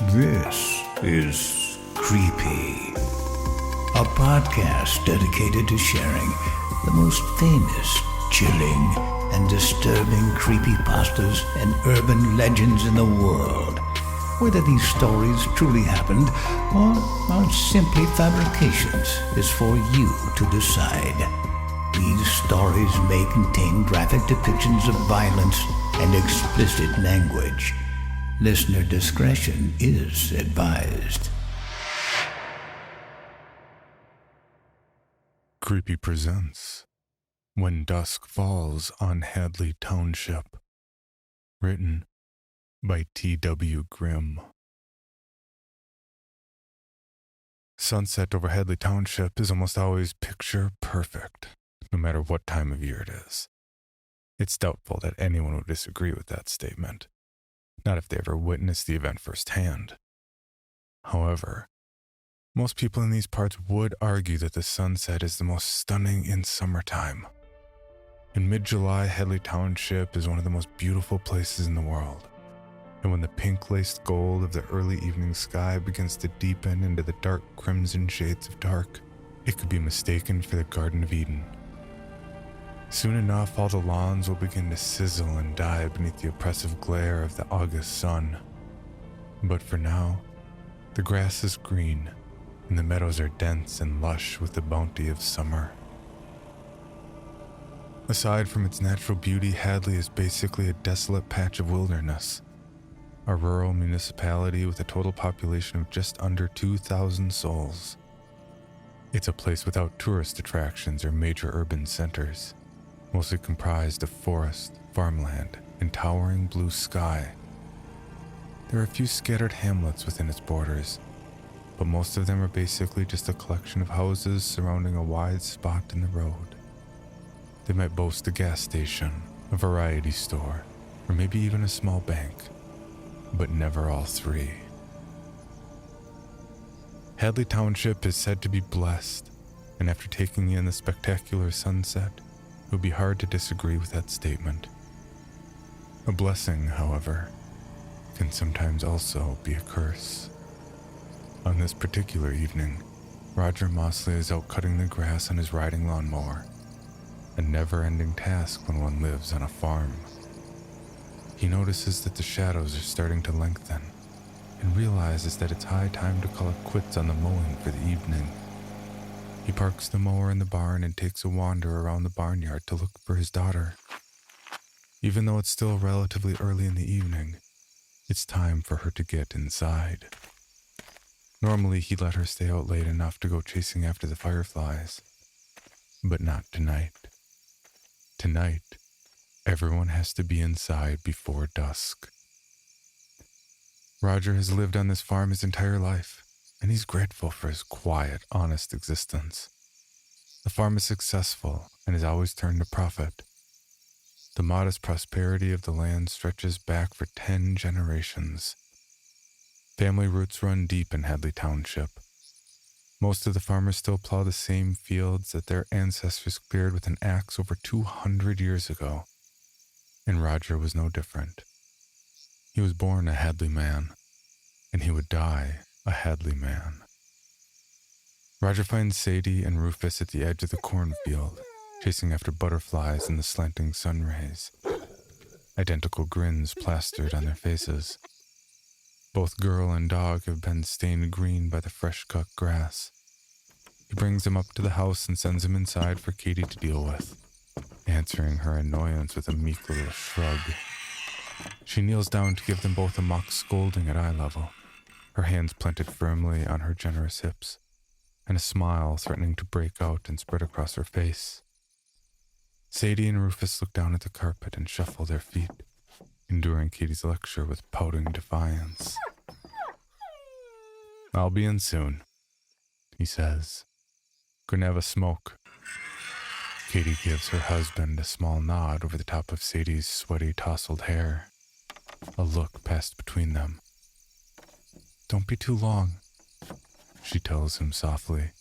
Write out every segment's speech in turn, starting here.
This is Creepy, a podcast dedicated to sharing the most famous, chilling, and disturbing creepypastas and urban legends in the world. Whether these stories truly happened or are simply fabrications is for you to decide. These stories may contain graphic depictions of violence and explicit language. Listener discretion is advised. Creepy presents When Dusk Falls on Hadley Township. Written by T.W. Grimm. Sunset over Hadley Township is almost always picture perfect, no matter what time of year it is. It's doubtful that anyone would disagree with that statement, not if they ever witnessed the event firsthand. However, most people in these parts would argue that the sunset is the most stunning in summertime. In mid-July, Hadley Township is one of the most beautiful places in the world. And when the pink-laced gold of the early evening sky begins to deepen into the dark crimson shades of dark, it could be mistaken for the Garden of Eden. Soon enough, all the lawns will begin to sizzle and die beneath the oppressive glare of the August sun. But for now, the grass is green, and the meadows are dense and lush with the bounty of summer. Aside from its natural beauty, Hadley is basically a desolate patch of wilderness. A rural municipality with a total population of just under 2,000 souls. It's a place without tourist attractions or major urban centers, mostly comprised of forest, farmland, and towering blue sky. There are a few scattered hamlets within its borders, but most of them are basically just a collection of houses surrounding a wide spot in the road. They might boast a gas station, a variety store, or maybe even a small bank, but never all three. Hadley Township is said to be blessed, and after taking in the spectacular sunset, it would be hard to disagree with that statement. A blessing, however, can sometimes also be a curse. On this particular evening, Roger Mosley is out cutting the grass on his riding lawnmower, a never-ending task when one lives on a farm. He notices that the shadows are starting to lengthen and realizes that it's high time to call it quits on the mowing for the evening. He parks the mower in the barn and takes a wander around the barnyard to look for his daughter. Even though it's still relatively early in the evening, it's time for her to get inside. Normally, he'd let her stay out late enough to go chasing after the fireflies, but not tonight. Tonight, everyone has to be inside before dusk. Roger has lived on this farm his entire life, and he's grateful for his quiet, honest existence. The farm is successful and has always turned a profit. The modest prosperity of the land stretches back for 10 generations. Family roots run deep in Hadley Township. Most of the farmers still plow the same fields that their ancestors cleared with an axe over 200 years ago. And Roger was no different. He was born a Hadley man, and he would die a Hadley man. Roger finds Sadie and Rufus at the edge of the cornfield, chasing after butterflies in the slanting sun rays. Identical grins plastered on their faces. Both girl and dog have been stained green by the fresh-cut grass. He brings them up to the house and sends them inside for Katie to deal with, answering her annoyance with a meek little shrug. She kneels down to give them both a mock scolding at eye level, her hands planted firmly on her generous hips, and a smile threatening to break out and spread across her face. Sadie and Rufus look down at the carpet and shuffle their feet, enduring Katie's lecture with pouting defiance. "I'll be in soon," he says. "Gonna have a smoke." Katie gives her husband a small nod over the top of Sadie's sweaty, tousled hair. A look passed between them. "Don't be too long," she tells him softly.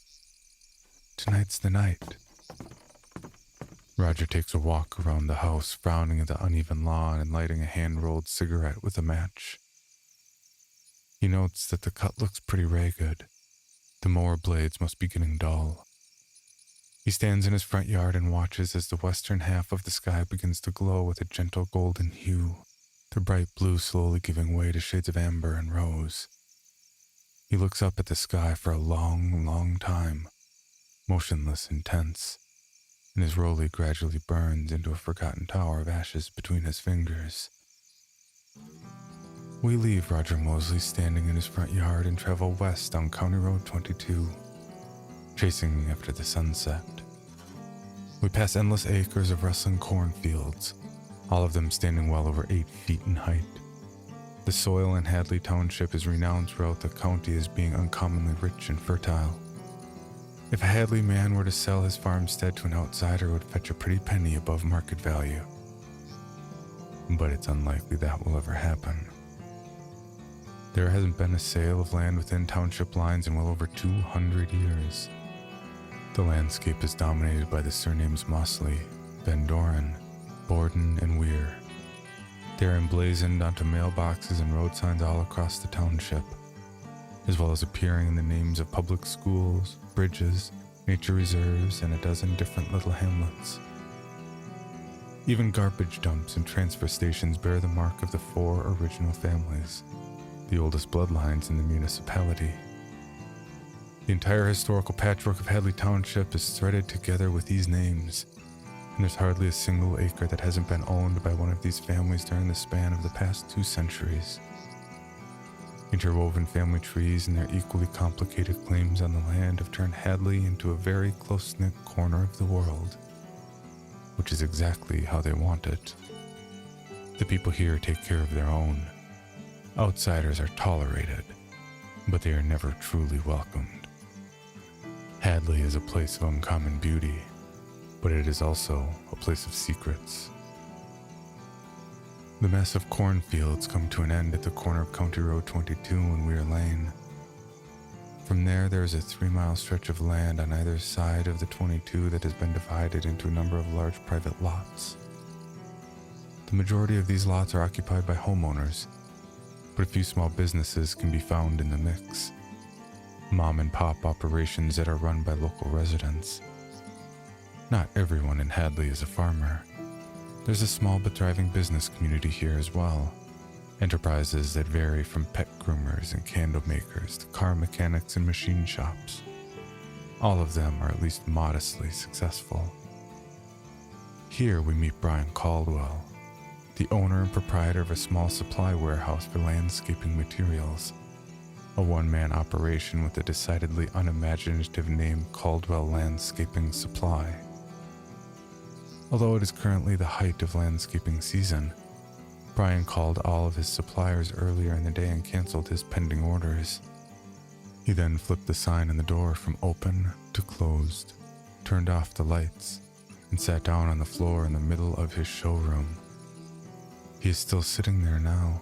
"Tonight's the night." Roger takes a walk around the house, frowning at the uneven lawn and lighting a hand-rolled cigarette with a match. He notes that the cut looks pretty ragged. The mower blades must be getting dull. He stands in his front yard and watches as the western half of the sky begins to glow with a gentle golden hue, the bright blue slowly giving way to shades of amber and rose. He looks up at the sky for a long, long time, motionless and tense, and his rolly gradually burns into a forgotten tower of ashes between his fingers. We leave Roger Mosley standing in his front yard and travel west on County Road 22, chasing after the sunset. We pass endless acres of rustling cornfields, all of them standing well over 8 feet in height. The soil in Hadley Township is renowned throughout the county as being uncommonly rich and fertile. If a Hadley man were to sell his farmstead to an outsider, it would fetch a pretty penny above market value. But it's unlikely that will ever happen. There hasn't been a sale of land within township lines in well over 200 years. The landscape is dominated by the surnames Mosley, Van Doren, Borden, and Weir. They are emblazoned onto mailboxes and road signs all across the township, as well as appearing in the names of public schools, bridges, nature reserves, and a dozen different little hamlets. Even garbage dumps and transfer stations bear the mark of the 4 original families, the oldest bloodlines in the municipality. The entire historical patchwork of Hadley Township is threaded together with these names, and there's hardly a single acre that hasn't been owned by one of these families during the span of the past 2 centuries. Interwoven family trees and their equally complicated claims on the land have turned Hadley into a very close-knit corner of the world, which is exactly how they want it. The people here take care of their own. Outsiders are tolerated, but they are never truly welcomed. Hadley is a place of uncommon beauty, but it is also a place of secrets. The massive cornfields come to an end at the corner of County Road 22 and Weir Lane. From there is a 3-mile stretch of land on either side of the 22 that has been divided into a number of large private lots. The majority of these lots are occupied by homeowners, but a few small businesses can be found in the mix. Mom and pop operations that are run by local residents. Not everyone in Hadley is a farmer. There's a small but thriving business community here as well. Enterprises that vary from pet groomers and candle makers to car mechanics and machine shops. All of them are at least modestly successful. Here we meet Brian Caldwell, the owner and proprietor of a small supply warehouse for landscaping materials, a one-man operation with a decidedly unimaginative name, Caldwell Landscaping Supply. Although it is currently the height of landscaping season, Brian called all of his suppliers earlier in the day and canceled his pending orders. He then flipped the sign on the door from open to closed, turned off the lights, and sat down on the floor in the middle of his showroom. He is still sitting there now,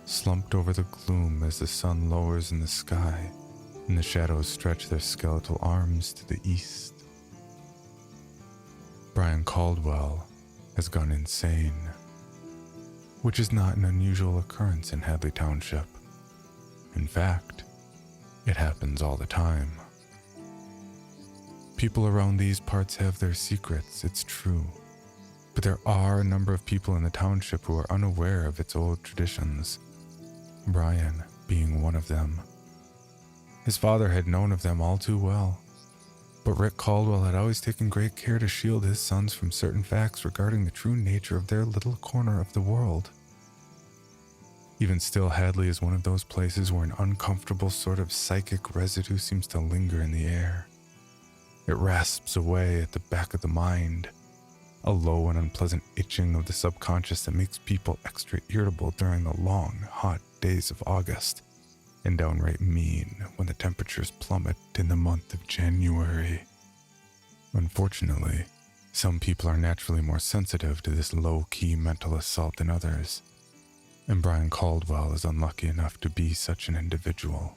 slumped over the gloom as the sun lowers in the sky and the shadows stretch their skeletal arms to the east. Brian Caldwell has gone insane, which is not an unusual occurrence in Hadley Township. In fact, it happens all the time. People around these parts have their secrets, it's true. But there are a number of people in the township who are unaware of its old traditions, Brian being one of them. His father had known of them all too well, but Rick Caldwell had always taken great care to shield his sons from certain facts regarding the true nature of their little corner of the world. Even still, Hadley is one of those places where an uncomfortable sort of psychic residue seems to linger in the air. It rasps away at the back of the mind, a low and unpleasant itching of the subconscious that makes people extra irritable during the long, hot days of August, and downright mean when the temperatures plummet in the month of January. Unfortunately, some people are naturally more sensitive to this low-key mental assault than others, and Brian Caldwell is unlucky enough to be such an individual.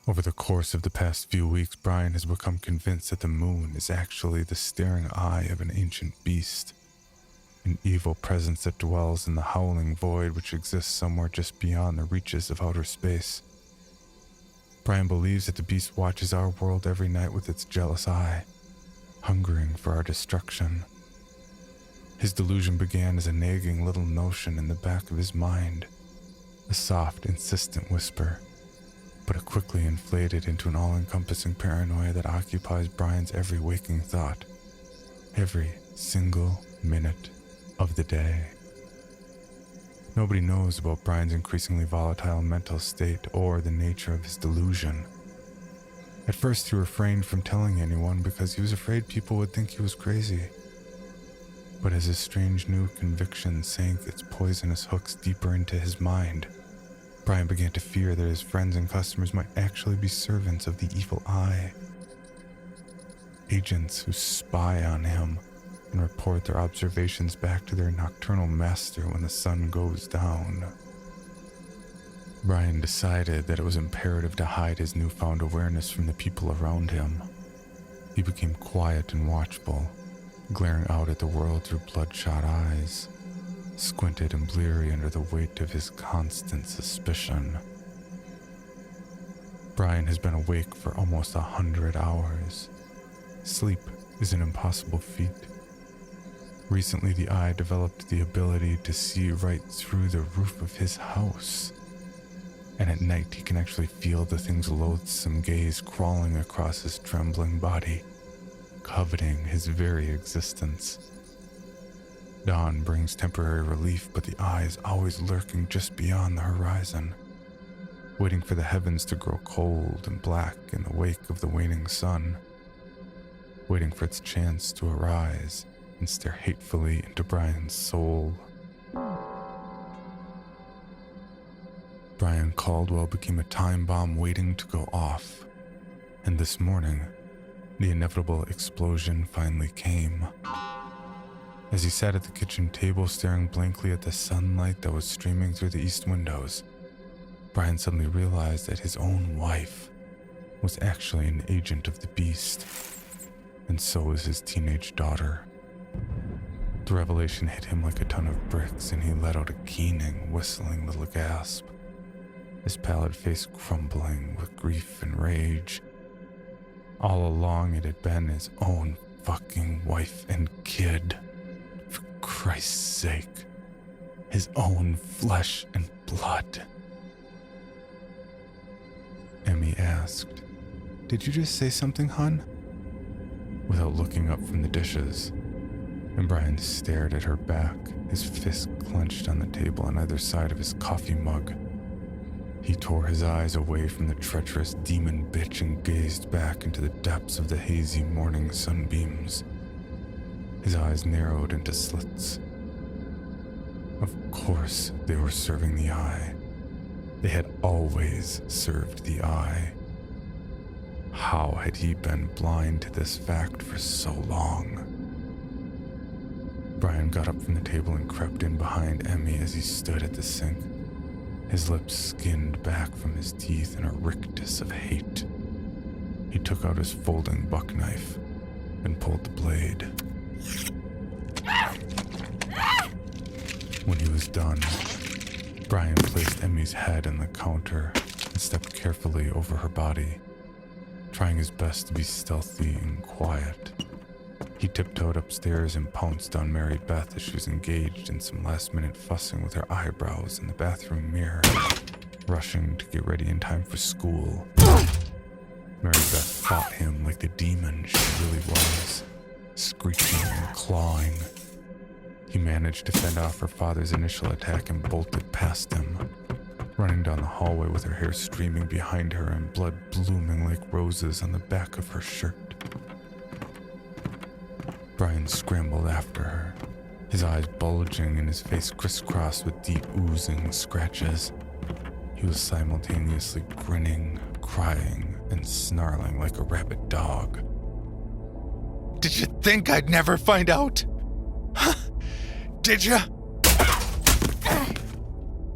Over the course of the past few weeks, Brian has become convinced that the moon is actually the staring eye of an ancient beast. an evil presence that dwells in the howling void which exists somewhere just beyond the reaches of outer space. Brian believes that the beast watches our world every night with its jealous eye, hungering for our destruction. His delusion began as a nagging little notion in the back of his mind, a soft, insistent whisper, but it quickly inflated into an all-encompassing paranoia that occupies Brian's every waking thought, every single minute of the day. Nobody knows about Brian's increasingly volatile mental state or the nature of his delusion. At first, he refrained from telling anyone because he was afraid people would think he was crazy. But as his strange new conviction sank its poisonous hooks deeper into his mind, Brian began to fear that his friends and customers might actually be servants of the evil eye. Agents who spy on him and report their observations back to their nocturnal master when the sun goes down. Brian decided that it was imperative to hide his newfound awareness from the people around him. He became quiet and watchful, glaring out at the world through bloodshot eyes, squinted and bleary under the weight of his constant suspicion. Brian has been awake for almost 100 hours. Sleep is an impossible feat. Recently, the eye developed the ability to see right through the roof of his house. And at night, he can actually feel the thing's loathsome gaze crawling across his trembling body, coveting his very existence. Dawn brings temporary relief, but the eye is always lurking just beyond the horizon, waiting for the heavens to grow cold and black in the wake of the waning sun, waiting for its chance to arise and stare hatefully into Brian's soul. Brian Caldwell became a time bomb waiting to go off, and this morning, the inevitable explosion finally came. As he sat at the kitchen table staring blankly at the sunlight that was streaming through the east windows, Brian suddenly realized that his own wife was actually an agent of the beast, and so was his teenage daughter. The revelation hit him like a ton of bricks, and he let out a keening, whistling little gasp, his pallid face crumbling with grief and rage. All along, it had been his own fucking wife and kid. For Christ's sake, his own flesh and blood. Emmy asked, "Did you just say something, hon?" Without looking up from the dishes, and Brian stared at her back, his fist clenched on the table on either side of his coffee mug. He tore his eyes away from the treacherous demon bitch and gazed back into the depths of the hazy morning sunbeams. His eyes narrowed into slits. Of course they were serving the eye. They had always served the eye. How had he been blind to this fact for so long? Brian got up from the table and crept in behind Emmy as he stood at the sink, his lips skinned back from his teeth in a rictus of hate. He took out his folding buck knife and pulled the blade. When he was done, Brian placed Emmy's head on the counter and stepped carefully over her body, trying his best to be stealthy and quiet. He tiptoed upstairs and pounced on Mary Beth as she was engaged in some last-minute fussing with her eyebrows in the bathroom mirror, rushing to get ready in time for school. Mary Beth fought him like the demon she really was, screeching and clawing. He managed to fend off her father's initial attack and bolted past him, running down the hallway with her hair streaming behind her and blood blooming like roses on the back of her shirt. Brian scrambled after her, his eyes bulging and his face crisscrossed with deep oozing scratches. He was simultaneously grinning, crying, and snarling like a rabid dog. Did you think I'd never find out? Huh? Did you?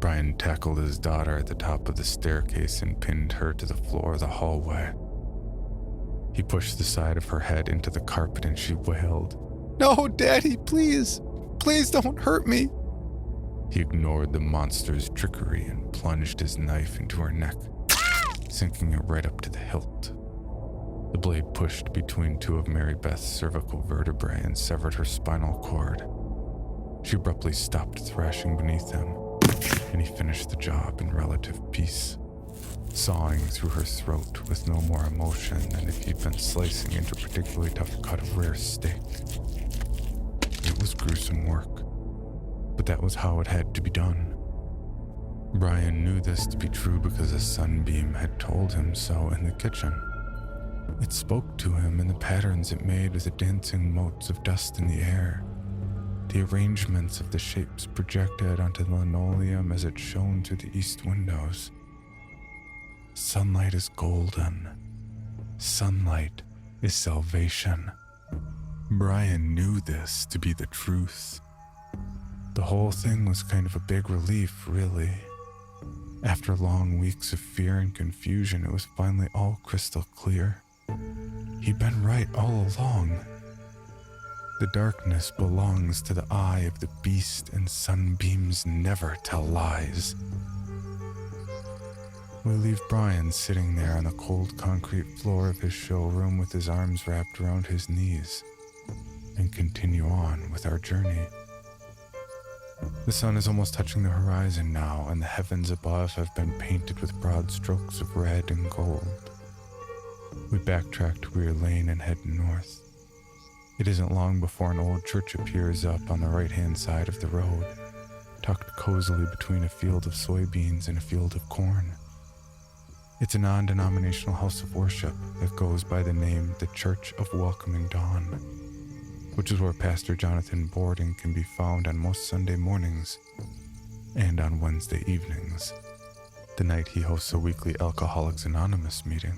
Brian tackled his daughter at the top of the staircase and pinned her to the floor of the hallway. He pushed the side of her head into the carpet and she wailed, "No, Daddy, please! Please don't hurt me. He ignored the monster's trickery and plunged his knife into her neck, sinking it right up to the hilt. The blade pushed between two of Mary Beth's cervical vertebrae and severed her spinal cord. She abruptly stopped thrashing beneath him, and he finished the job in relative peace, sawing through her throat with no more emotion than if he'd been slicing into a particularly tough cut of rare steak. It was gruesome work, but that was how it had to be done. Brian knew this to be true because a sunbeam had told him so in the kitchen. It spoke to him in the patterns it made with the dancing motes of dust in the air, the arrangements of the shapes projected onto the linoleum as it shone through the east windows. Sunlight is golden. Sunlight is salvation. Brian knew this to be the truth. The whole thing was kind of a big relief, really. After long weeks of fear and confusion, it was finally all crystal clear. He'd been right all along. The darkness belongs to the eye of the beast, and sunbeams never tell lies. We leave Brian sitting there on the cold concrete floor of his showroom with his arms wrapped around his knees, and continue on with our journey. The sun is almost touching the horizon now, and the heavens above have been painted with broad strokes of red and gold. We backtrack to Weir Lane and head north. It isn't long before an old church appears up on the right-hand side of the road, tucked cozily between a field of soybeans and a field of corn. It's a non-denominational house of worship that goes by the name the Church of Welcoming Dawn, which is where Pastor Jonathan Borden can be found on most Sunday mornings and on Wednesday evenings, the night he hosts a weekly Alcoholics Anonymous meeting.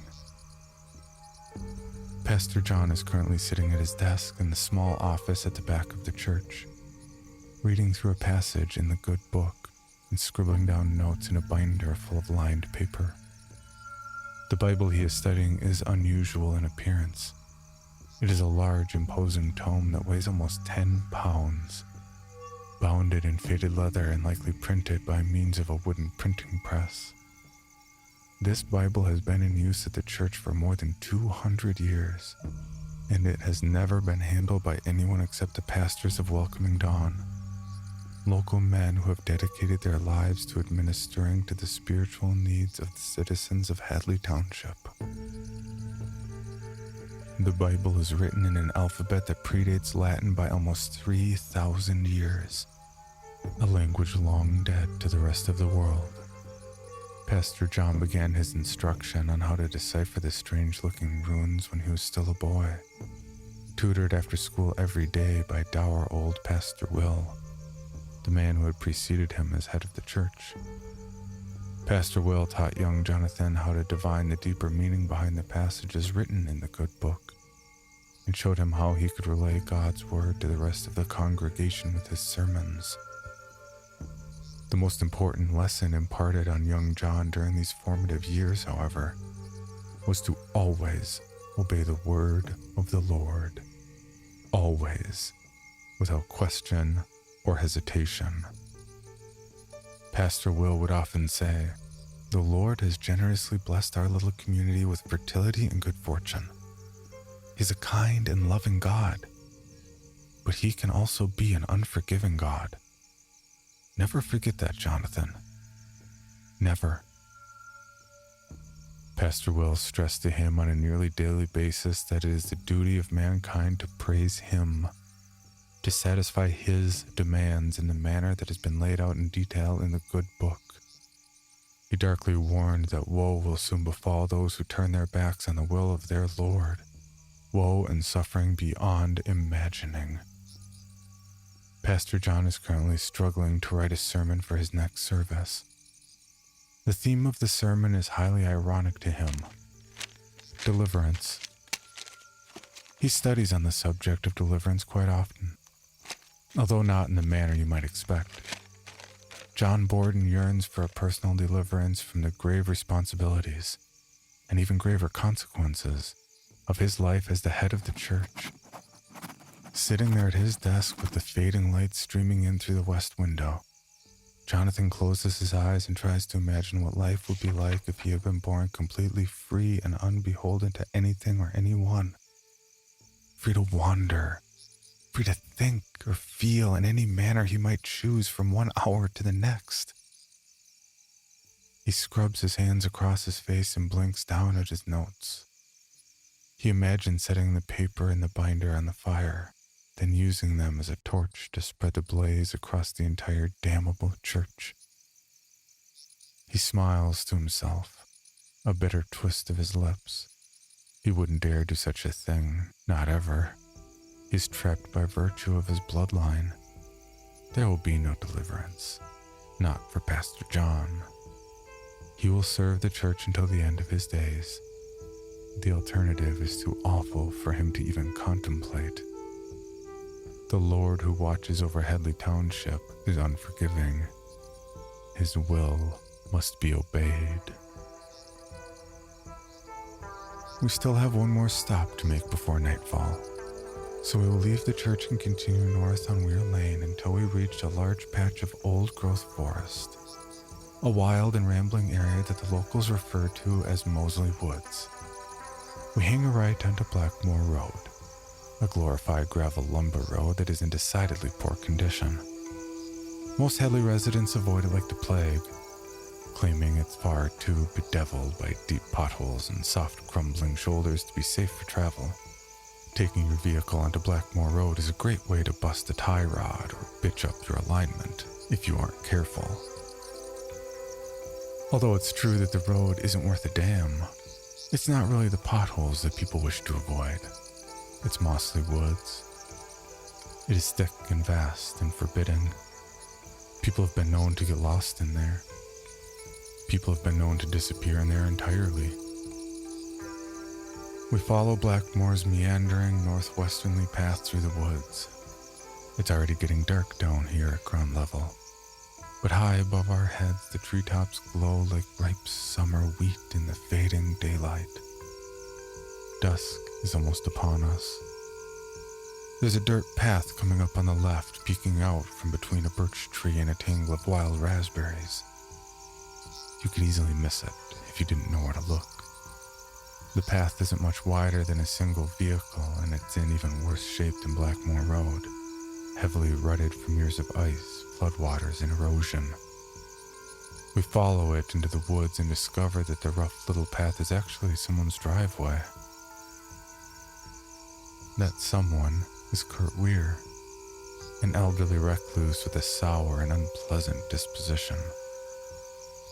Pastor John is currently sitting at his desk in the small office at the back of the church, reading through a passage in the good book and scribbling down notes in a binder full of lined paper. The Bible he is studying is unusual in appearance. It is a large, imposing tome that weighs almost 10 pounds, bounded in faded leather and likely printed by means of a wooden printing press. This Bible has been in use at the church for more than 200 years, and it has never been handled by anyone except the pastors of Welcoming Dawn, local men who have dedicated their lives to administering to the spiritual needs of the citizens of Hadley Township. The Bible is written in an alphabet that predates Latin by almost 3,000 years, a language long dead to the rest of the world. Pastor John began his instruction on how to decipher the strange-looking runes when he was still a boy, tutored after school every day by dour old Pastor Will, the man who had preceded him as head of the church. Pastor Will taught young Jonathan how to divine the deeper meaning behind the passages written in the good book, and showed him how he could relay God's word to the rest of the congregation with his sermons. The most important lesson imparted on young John during these formative years, however, was to always obey the word of the Lord. Always, without question or hesitation. Pastor Will would often say, "The Lord has generously blessed our little community with fertility and good fortune. He's a kind and loving God, but he can also be an unforgiving God. Never forget that, Jonathan. Never." Pastor Will stressed to him on a nearly daily basis that it is the duty of mankind to praise him, to satisfy his demands in the manner that has been laid out in detail in the good book. He darkly warned that woe will soon befall those who turn their backs on the will of their Lord, woe and suffering beyond imagining. Pastor John is currently struggling to write a sermon for his next service. The theme of the sermon is highly ironic to him: deliverance. He studies on the subject of deliverance quite often, although not in the manner you might expect. John Borden yearns for a personal deliverance from the grave responsibilities, and even graver consequences, of his life as the head of the church. Sitting there at his desk with the fading light streaming in through the west window, Jonathan closes his eyes and tries to imagine what life would be like if he had been born completely free and unbeholden to anything or anyone. Free to wander, free to think or feel in any manner he might choose from 1 hour to the next. He scrubs his hands across his face and blinks down at his notes. He imagines setting the paper and the binder on the fire, then using them as a torch to spread the blaze across the entire damnable church. He smiles to himself, a bitter twist of his lips. He wouldn't dare do such a thing, not ever. He's trapped by virtue of his bloodline. There will be no deliverance, not for Pastor John. He will serve the church until the end of his days. The alternative is too awful for him to even contemplate. The Lord who watches over Hadley Township is unforgiving. His will must be obeyed. We still have one more stop to make before nightfall, so we will leave the church and continue north on Weir Lane until we reach a large patch of old-growth forest, a wild and rambling area that the locals refer to as Moseley Woods. We hang a right onto Blackmore Road, a glorified gravel lumber road that is in decidedly poor condition. Most Hadley residents avoid it like the plague, claiming it's far too bedeviled by deep potholes and soft crumbling shoulders to be safe for travel. Taking your vehicle onto Blackmore Road is a great way to bust a tie rod or bitch up your alignment if you aren't careful. Although it's true that the road isn't worth a damn, it's not really the potholes that people wish to avoid. It's Moseley Woods. It is thick and vast and forbidding. People have been known to get lost in there. People have been known to disappear in there entirely. We follow Blackmore's meandering northwesternly path through the woods. It's already getting dark down here at ground level, but high above our heads the treetops glow like ripe summer wheat in the fading daylight. Dusk is almost upon us. There's a dirt path coming up on the left, peeking out from between a birch tree and a tangle of wild raspberries. You could easily miss it if you didn't know where to look. The path isn't much wider than a single vehicle, and it's in even worse shape than Blackmore Road, heavily rutted from years of ice, floodwaters, and erosion. We follow it into the woods and discover that the rough little path is actually someone's driveway. That someone is Kurt Weir, an elderly recluse with a sour and unpleasant disposition.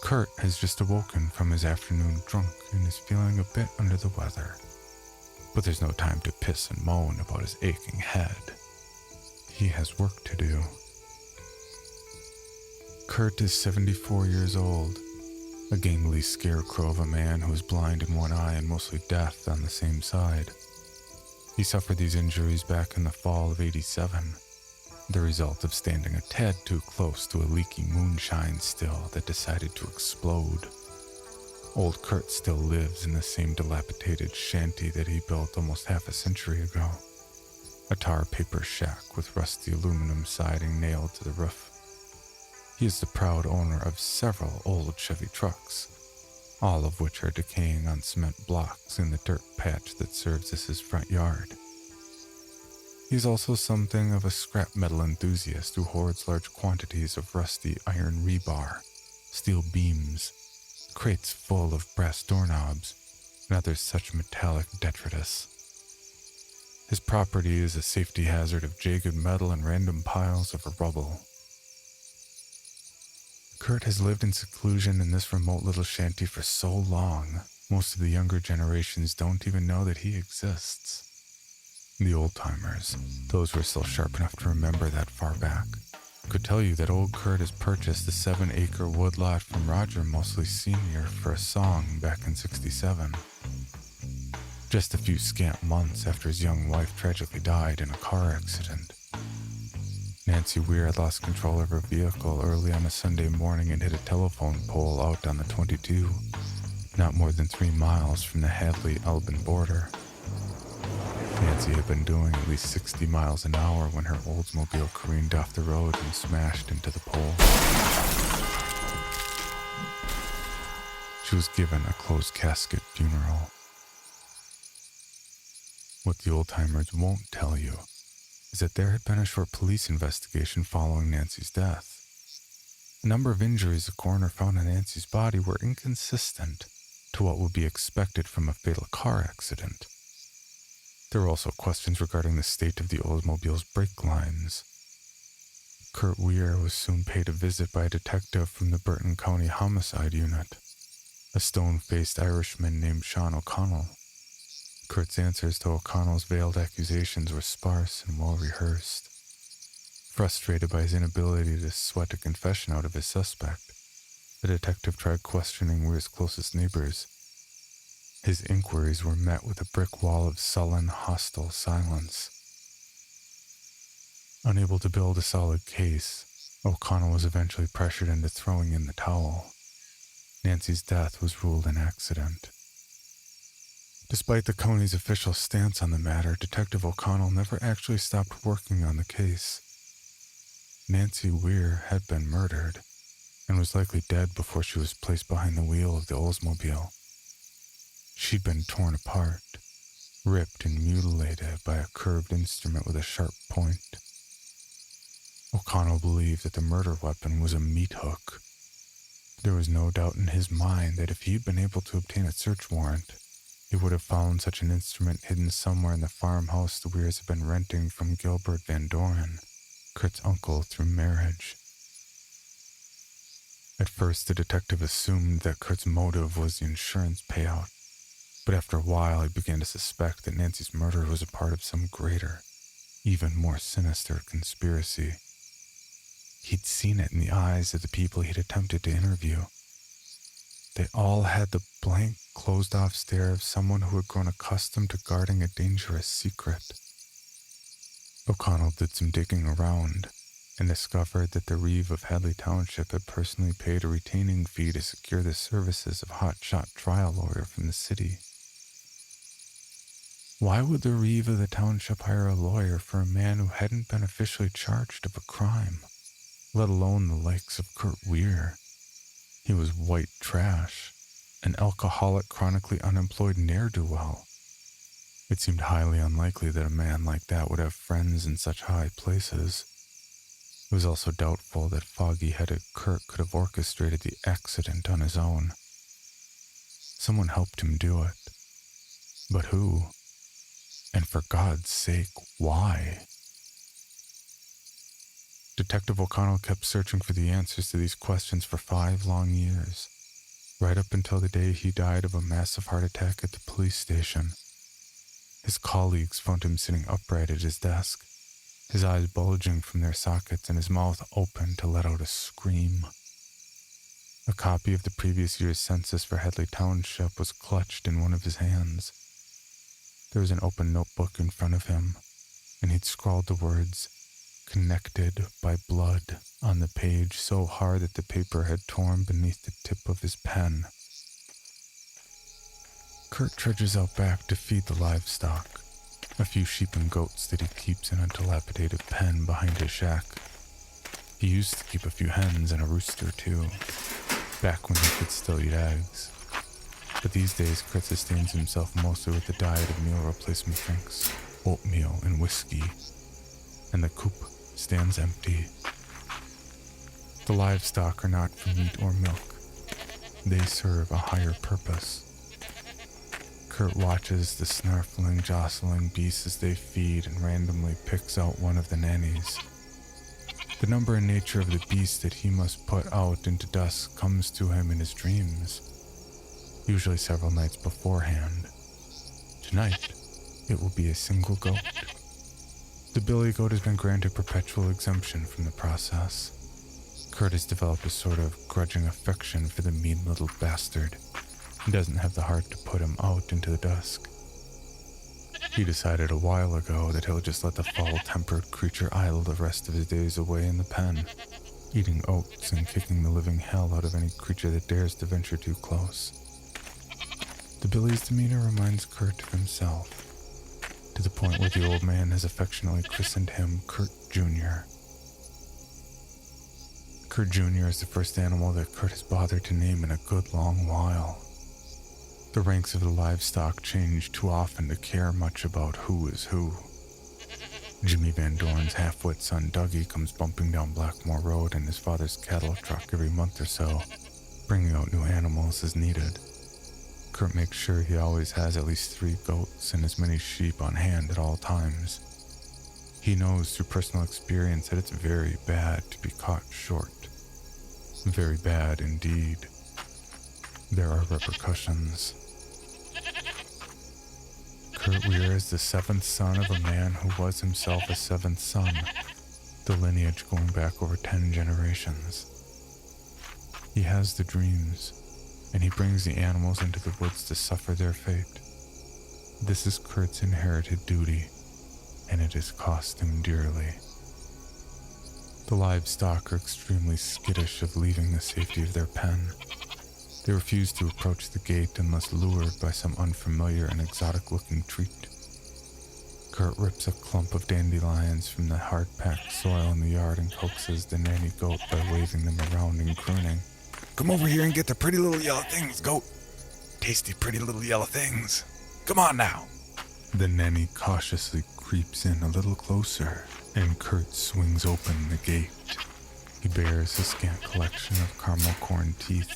Kurt has just awoken from his afternoon drunk and is feeling a bit under the weather. But there's no time to piss and moan about his aching head. He has work to do. Kurt is 74 years old, a gangly scarecrow of a man who is blind in one eye and mostly deaf on the same side. He suffered these injuries back in the fall of '87, the result of standing a tad too close to a leaky moonshine still that decided to explode. Old Kurt still lives in the same dilapidated shanty that he built almost half a century ago, a tar paper shack with rusty aluminum siding nailed to the roof. He is the proud owner of several old Chevy trucks, all of which are decaying on cement blocks in the dirt patch that serves as his front yard. He is also something of a scrap metal enthusiast who hoards large quantities of rusty iron rebar, steel beams, crates full of brass doorknobs, and other such metallic detritus. His property is a safety hazard of jagged metal and random piles of rubble. Kurt has lived in seclusion in this remote little shanty for so long, most of the younger generations don't even know that he exists. The old-timers, those who are still sharp enough to remember that far back, could tell you that old Kurt has purchased a 7-acre woodlot from Roger Moseley Sr. for a song back in '67. Just a few scant months after his young wife tragically died in a car accident. Nancy Weir had lost control of her vehicle early on a Sunday morning and hit a telephone pole out on the 22, not more than 3 miles from the Hadley-Albin border. Nancy had been doing at least 60 miles an hour when her Oldsmobile careened off the road and smashed into the pole. She was given a closed casket funeral. What the old-timers won't tell you is that there had been a short police investigation following Nancy's death. The number of injuries the coroner found on Nancy's body were inconsistent to what would be expected from a fatal car accident. There were also questions regarding the state of the Oldsmobile's brake lines. Kurt Weir was soon paid a visit by a detective from the Burton County Homicide Unit, a stone-faced Irishman named Sean O'Connell. Kurt's answers to O'Connell's veiled accusations were sparse and well-rehearsed. Frustrated by his inability to sweat a confession out of his suspect, the detective tried questioning Weir's closest neighbors. His inquiries were met with a brick wall of sullen, hostile silence. Unable to build a solid case, O'Connell was eventually pressured into throwing in the towel. Nancy's death was ruled an accident. Despite the county's official stance on the matter, Detective O'Connell never actually stopped working on the case. Nancy Weir had been murdered and was likely dead before she was placed behind the wheel of the Oldsmobile. She'd been torn apart, ripped and mutilated by a curved instrument with a sharp point. O'Connell believed that the murder weapon was a meat hook. There was no doubt in his mind that if he'd been able to obtain a search warrant, he would have found such an instrument hidden somewhere in the farmhouse the Weirs had been renting from Gilbert Van Doren, Kurt's uncle through marriage. At first, the detective assumed that Kurt's motive was the insurance payout, but after a while he began to suspect that Nancy's murder was a part of some greater, even more sinister conspiracy. He'd seen it in the eyes of the people he'd attempted to interview. They all had the blank, closed-off stare of someone who had grown accustomed to guarding a dangerous secret. O'Connell did some digging around and discovered that the Reeve of Hadley Township had personally paid a retaining fee to secure the services of a hotshot trial lawyer from the city. Why would the Reeve of the township hire a lawyer for a man who hadn't been officially charged of a crime, let alone the likes of Kurt Weir? He was white trash, an alcoholic, chronically unemployed ne'er-do-well. It seemed highly unlikely that a man like that would have friends in such high places. It was also doubtful that foggy-headed Kurt could have orchestrated the accident on his own. Someone helped him do it. But who? And for God's sake, why? Detective O'Connell kept searching for the answers to these questions for 5 long years, right up until the day he died of a massive heart attack at the police station. His colleagues found him sitting upright at his desk, his eyes bulging from their sockets and his mouth open to let out a scream. A copy of the previous year's census for Hadley Township was clutched in one of his hands. There was an open notebook in front of him, and he'd scrawled the words, "Connected by blood," on the page so hard that the paper had torn beneath the tip of his pen. Kurt trudges out back to feed the livestock, a few sheep and goats that he keeps in a dilapidated pen behind his shack. He used to keep a few hens and a rooster too, back when he could still eat eggs. But these days Kurt sustains himself mostly with a diet of meal replacement drinks, oatmeal and whiskey, and the coop stands empty. The livestock are not for meat or milk. They serve a higher purpose. Kurt watches the snarfling, jostling beasts as they feed and randomly picks out one of the nannies. The number and nature of the beast that he must put out into dusk comes to him in his dreams, usually several nights beforehand. Tonight, it will be a single goat. The billy goat has been granted perpetual exemption from the process. Kurt has developed a sort of grudging affection for the mean little bastard. He doesn't have the heart to put him out into the dusk. He decided a while ago that he'll just let the foul-tempered creature idle the rest of his days away in the pen, eating oats and kicking the living hell out of any creature that dares to venture too close. The billy's demeanor reminds Kurt of himself. to the point where the old man has affectionately christened him Kurt Jr. Kurt Jr. is the first animal that Kurt has bothered to name in a good long while. The ranks of the livestock change too often to care much about who is who. Jimmy Van Dorn's half-wit son Dougie comes bumping down Blackmore Road in his father's cattle truck every month or so, bringing out new animals as needed. Kurt makes sure he always has at least 3 goats and as many sheep on hand at all times. He knows through personal experience that it's very bad to be caught short. Very bad indeed. There are repercussions. Kurt Weir is the 7th son of a man who was himself a 7th son, the lineage going back over 10 generations. He has the dreams, and he brings the animals into the woods to suffer their fate. This is Kurt's inherited duty, and it has cost him dearly. The livestock are extremely skittish of leaving the safety of their pen. They refuse to approach the gate unless lured by some unfamiliar and exotic-looking treat. Kurt rips a clump of dandelions from the hard-packed soil in the yard and coaxes the nanny goat by waving them around and crooning. Come over here and get the pretty little yellow things, goat. Tasty pretty little yellow things. Come on now. The nanny cautiously creeps in a little closer, and Kurt swings open the gate. He bears a scant collection of caramel corn teeth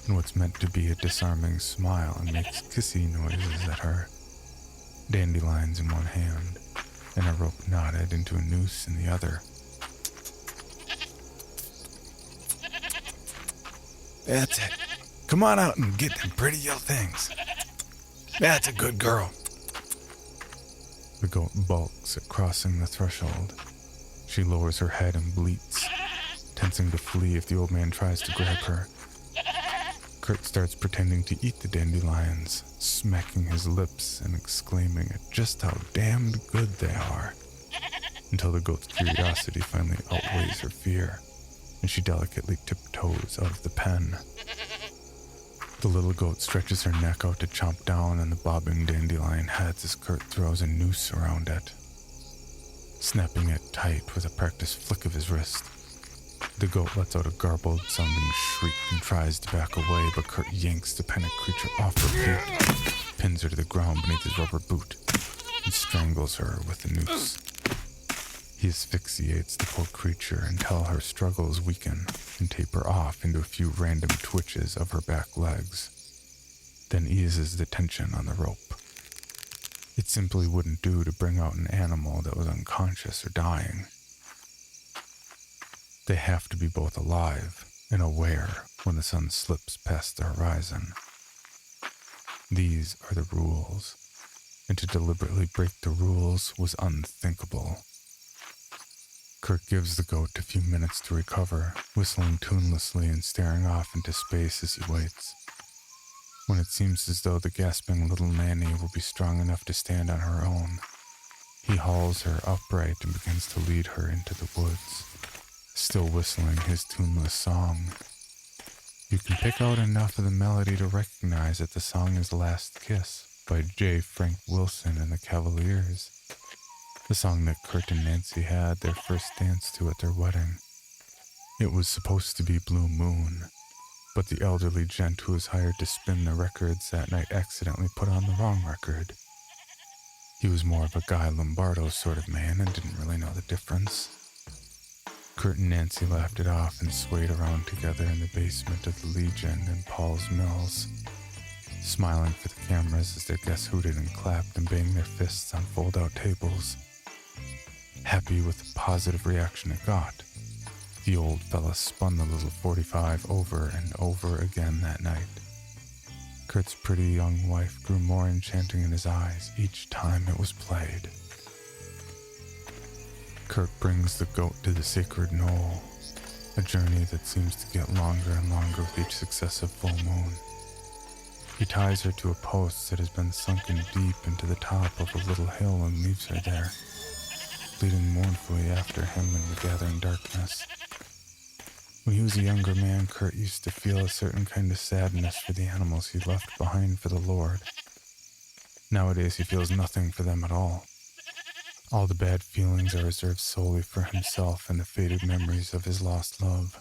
and what's meant to be a disarming smile and makes kissy noises at her. Dandelions in one hand, and a rope knotted into a noose in the other. That's it. Come on out and get them pretty yellow things. That's a good girl. The goat balks at crossing the threshold. She lowers her head and bleats, tensing to flee if the old man tries to grab her. Kurt starts pretending to eat the dandelions, smacking his lips and exclaiming at just how damned good they are, until the goat's curiosity finally outweighs her fear, and she delicately tiptoes out of the pen. The little goat stretches her neck out to chomp down on the bobbing dandelion heads as Kurt throws a noose around it, snapping it tight with a practiced flick of his wrist. The goat lets out a garbled-sounding shriek and tries to back away, but Kurt yanks the panicked creature off her feet, pins her to the ground beneath his rubber boot, and strangles her with the noose. He asphyxiates the poor creature until her struggles weaken and taper off into a few random twitches of her back legs, then eases the tension on the rope. It simply wouldn't do to bring out an animal that was unconscious or dying. They have to be both alive and aware when the sun slips past the horizon. These are the rules, and to deliberately break the rules was unthinkable. Kurt gives the goat a few minutes to recover, whistling tunelessly and staring off into space as he waits. When it seems as though the gasping little nanny will be strong enough to stand on her own, he hauls her upright and begins to lead her into the woods, still whistling his tuneless song. You can pick out enough of the melody to recognize that the song is Last Kiss by J. Frank Wilson and the Cavaliers, the song that Kurt and Nancy had their first dance to at their wedding. It was supposed to be Blue Moon, but the elderly gent who was hired to spin the records that night accidentally put on the wrong record. He was more of a Guy Lombardo sort of man and didn't really know the difference. Kurt and Nancy laughed it off and swayed around together in the basement of the Legion in Paul's Mills, smiling for the cameras as their guests hooted and clapped and banged their fists on fold-out tables. Happy with the positive reaction it got, the old fella spun the little 45 over and over again that night. Kurt's pretty young wife grew more enchanting in his eyes each time it was played. Kurt brings the goat to the sacred knoll, a journey that seems to get longer and longer with each successive full moon. He ties her to a post that has been sunken deep into the top of a little hill and leaves her there, bleating mournfully after him in the gathering darkness. When he was a younger man, Kurt used to feel a certain kind of sadness for the animals he left behind for the Lord. Nowadays he feels nothing for them at all, All the bad feelings are reserved solely for himself and the faded memories of his lost love,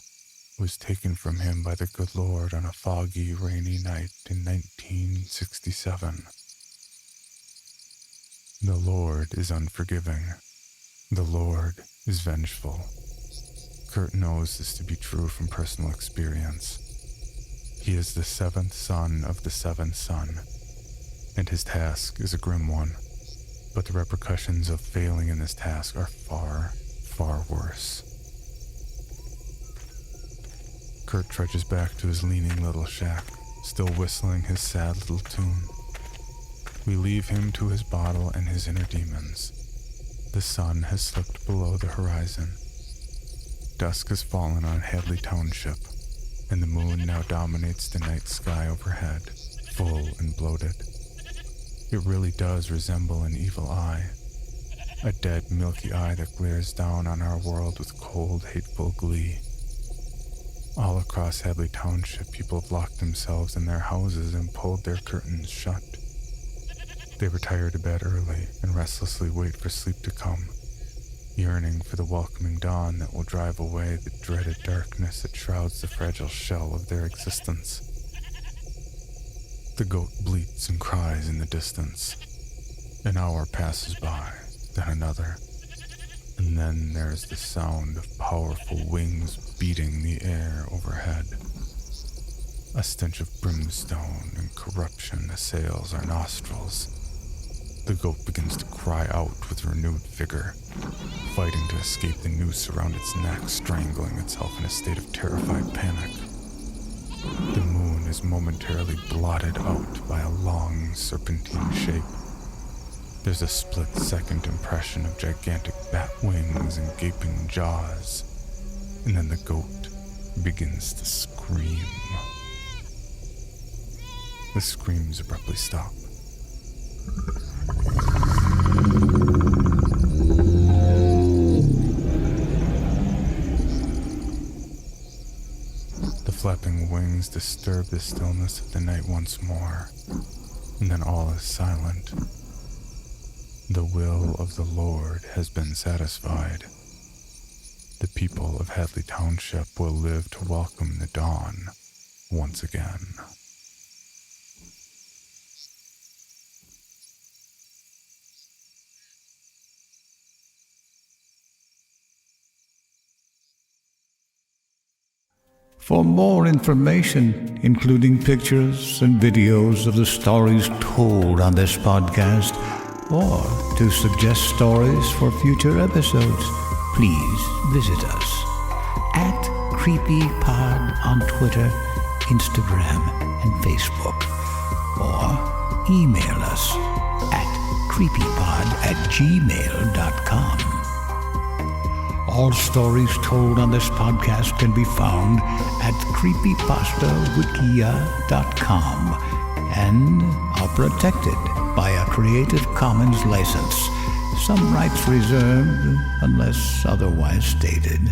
who was taken from him by the good Lord on a foggy, rainy night in 1967. The Lord is unforgiving. The Lord is vengeful. Kurt knows this to be true from personal experience. He is the seventh son of the seventh son, and his task is a grim one. But the repercussions of failing in this task are far, far worse. Kurt trudges back to his leaning little shack, still whistling his sad little tune. We leave him to his bottle and his inner demons. The sun has slipped below the horizon. Dusk has fallen on Hadley Township, and the moon now dominates the night sky overhead, full and bloated. It really does resemble an evil eye, a dead, milky eye that glares down on our world with cold, hateful glee. All across Hadley Township, people have locked themselves in their houses and pulled their curtains shut. They retire to bed early and restlessly wait for sleep to come, yearning for the welcoming dawn that will drive away the dreaded darkness that shrouds the fragile shell of their existence. The goat bleats and cries in the distance. An hour passes by, then another, and then there's the sound of powerful wings beating the air overhead. A stench of brimstone and corruption assails our nostrils. The goat begins to cry out with renewed vigor, fighting to escape the noose around its neck, strangling itself in a state of terrified panic. The moon is momentarily blotted out by a long, serpentine shape. There's a split-second impression of gigantic bat wings and gaping jaws, and then the goat begins to scream. The screams abruptly stop. The flapping wings disturb the stillness of the night once more, and then all is silent. The will of the Lord has been satisfied. The people of Hadley Township will live to welcome the dawn once again. For more information, including pictures and videos of the stories told on this podcast, or to suggest stories for future episodes, please visit us at CreepyPod on Twitter, Instagram, and Facebook, or email us at creepypod@gmail.com. All stories told on this podcast can be found at creepypastawikia.com and are protected by a Creative Commons license. Some rights reserved unless otherwise stated.